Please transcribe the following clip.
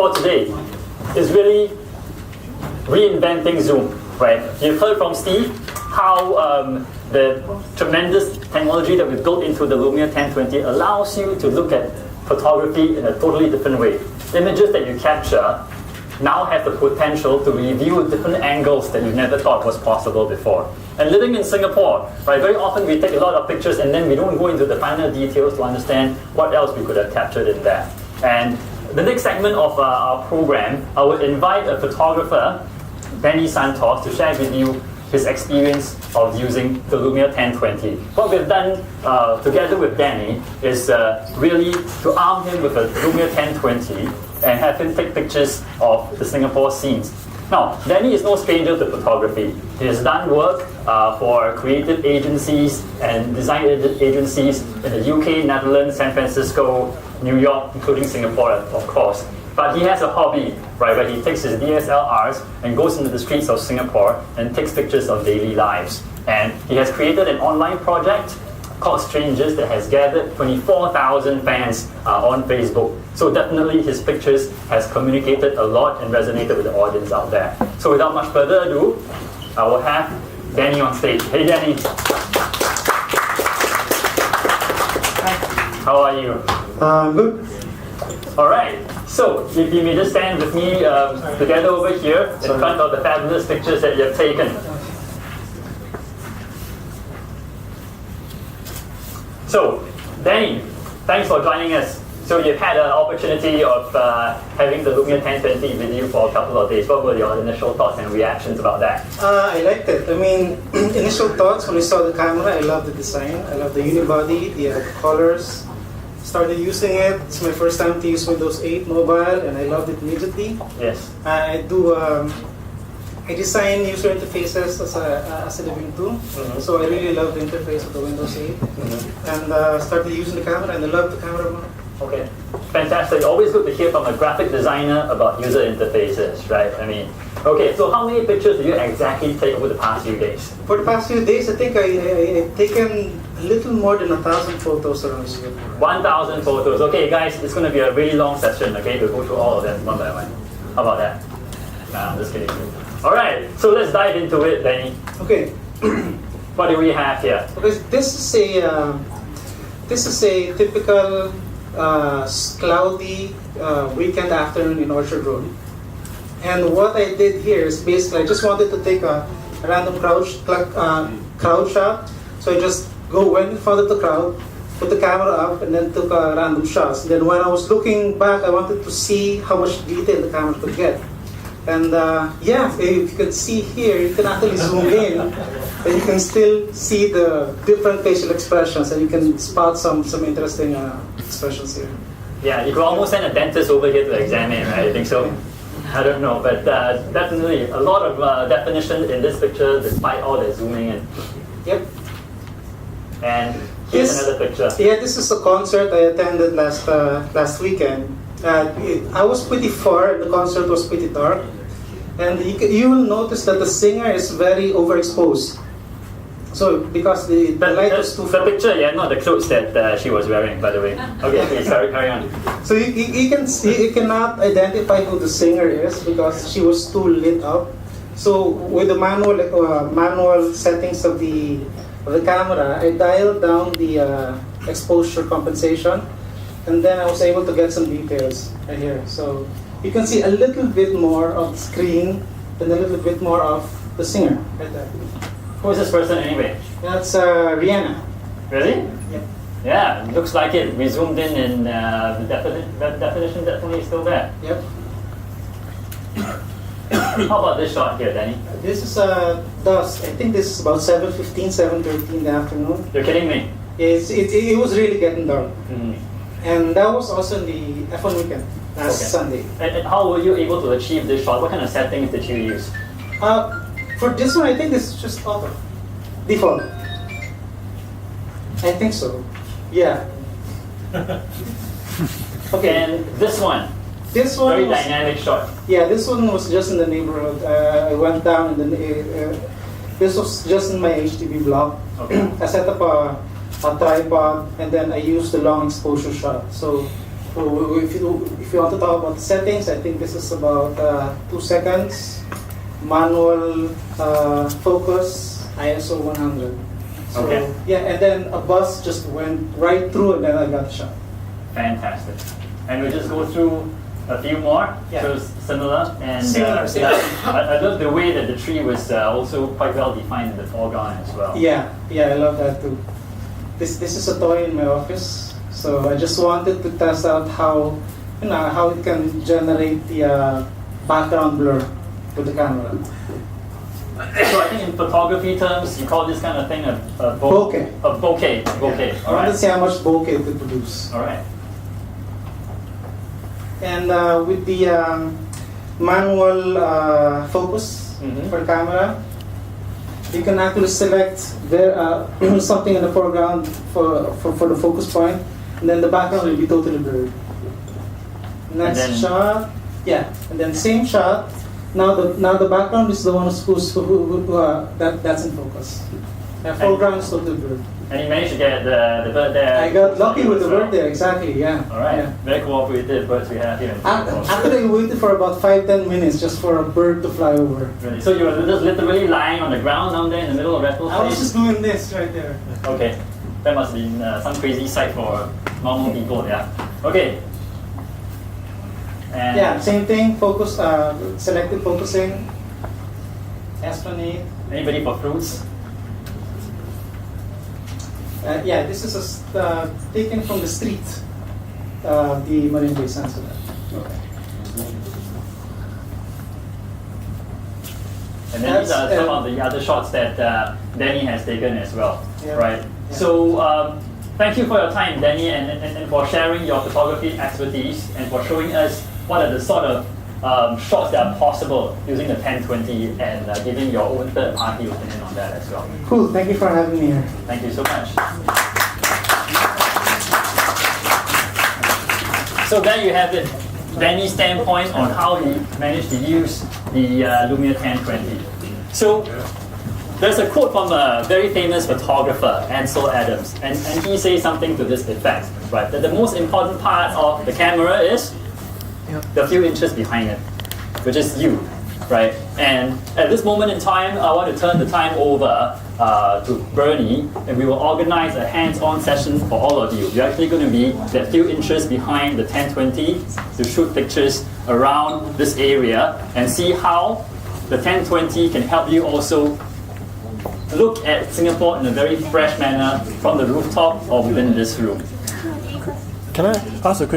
for today is really reinventing Zoom, right? You've heard from Steve how the tremendous technology that we've built into the Lumia 1020 allows you to look at photography in a totally different way. Images that you capture now have the potential to reveal different angles that you never thought was possible before. And living in Singapore, right, very often we take a lot of pictures and then we don't go into the finer details to understand what else we could have captured in there. And the next segment of our program, I would invite a photographer, Danny Santos, to share with you his experience of using the Lumia 1020. What we've done together with Danny is really to arm him with a Lumia 1020 and have him take pictures of the Singapore scenes. Now, Danny is no stranger to photography. He has done work for creative agencies and design agencies in the UK, Netherlands, San Francisco, New York, including Singapore, of course. But he has a hobby, right, where he takes his DSLRs and goes into the streets of Singapore and takes pictures of daily lives. And he has created an online project called Strangers that has gathered 24,000 fans on Facebook. So definitely his pictures has communicated a lot and resonated with the audience out there. So without much further ado, I will have Danny on stage. Hey Danny. Hi. How are you? Good. All right. So if you may just stand with me together over here in front of the fabulous pictures that you have taken. So, Danny, thanks for joining us. So you've had an opportunity of having the Lumia 1020 with you for a couple of days. What were your initial thoughts and reactions about that? I liked it. I mean, initial thoughts when I saw the camera, I love the design. I love the unibody, the colors. Started using it. It's my first time to use Windows 8 mobile, and I loved it immediately. Yes. I design user interfaces as a living tool, so I really love the interface of the Windows 8, and started using the camera, and I love the camera more. Okay, fantastic. Always good to hear from a graphic designer about user interfaces, right? I mean, okay, so how many pictures do you exactly take over the past few days? For the past few days, I think I've taken a little more than 1,000 photos around here. 1,000 photos. Okay, guys, it's going to be a really long session, okay, to go through all of them one by one. How about that? Nah, I'm just kidding. All right, so let's dive into it, Danny. Okay. What do we have here? Okay, this is a typical cloudy weekend afternoon in Orchard Road. And what I did here is basically I just wanted to take a random crowd shot. So I just went in front of the crowd, put the camera up, and then took a random shots. Then when I was looking back, I wanted to see how much detail the camera could get. And yeah, if you can see here, you can actually zoom in, and you can still see the different facial expressions, and you can spot some interesting expressions here. Yeah, you could almost send a dentist over here to examine, right? I think so. I don't know, but definitely a lot of definition in this picture despite all the zooming in. Yep. And here's another picture. Yeah, this is a concert I attended last weekend. I was pretty far, the concert was pretty dark, and you will notice that the singer is very overexposed. So because the light was too far. The picture, yeah, not the clothes that she was wearing, by the way. Okay, please, carry on. So you can see, you cannot identify who the singer is because she was too lit up. So with the manual settings of the camera, I dialed down the exposure compensation. And then I was able to get some details right here. So you can see a little bit more of the screen and a little bit more of the singer right there. Who is this person anyway? That's Rihanna. Really? Yep. Yeah, looks like it. We zoomed in and the definition definitely is still there. Yep. How about this shot here, Danny? This is dusk. I think this is about 7:15, 7:13 in the afternoon. You're kidding me? It was really getting dark. Mm. And that was also in the F1 weekend, last Sunday. And how were you able to achieve this shot? What kind of settings did you use? For this one, I think this is just auto. Default. I think so. Yeah. Okay. And this one? This one very was, dynamic shot. Yeah, this one was just in the neighborhood. I went down and this was just in my HDB block. Okay. I set up a tripod, and then I used the long exposure shot. So So if you want to talk about the settings, I think this is about 2 seconds. Manual focus, ISO 100. So, Okay. yeah, and then a bus just went right through and then I got shot. Fantastic. And we'll just go through a few more. Yeah. So similar. And Similar. I love the way that the tree was also quite well defined in the foreground as well. Yeah, I love that too. This is a toy in my office, so I just wanted to test out how it can generate the background blur with the camera. So I think in photography terms, you call this kind of thing a Bokeh. A bokeh. Bokeh. Yeah. All I want right. to see how much bokeh it could produce. All right. And with the manual focus for the camera, you can actually select something in the foreground for the focus point, and then the background will be totally blurred. Next shot, yeah, and then same shot. Now the background is the one that's in focus. The foreground is totally blurred. And you managed to get the bird there. I got lucky with the bird there, exactly, yeah. All right. Yeah. Very cooperative birds we have here in Singapore. Actually, I waited for about 5-10 minutes just for a bird to fly over. Really? So you were just literally lying on the ground down there in the middle of Raffles I was Place? just doing this right there. Okay. That must have been some crazy sight for normal people, yeah. Okay. And Yeah, same thing, focus, selective focusing, Esplanade. anybody for fruits? Yeah, this is taken from the street, the Marine Bay Sands. Okay. And then these are some of the other shots that Danny has taken as well, Yeah. right? Yeah. So thank you for your time, Danny, and for sharing your photography expertise and for showing us what are the sort of shots that are possible using the 1020 and giving your own third-party opinion on that as well. Cool, thank you for having me here. Thank you so much. So there you have it, Danny's standpoint on how he managed to use the Lumia 1020. So there's a quote from a very famous photographer, Ansel Adams, and he says something to this effect, right? That the most important part of the camera is the few inches behind it, which is you, right? And at this moment in time, I want to turn the time over to Bernie, and we will organize a hands-on session for all of you. You're actually going to be that few inches behind the 1020 to shoot pictures around this area and see how the 1020 can help you also look at Singapore in a very fresh manner from the rooftop or within this room. Can I ask a quick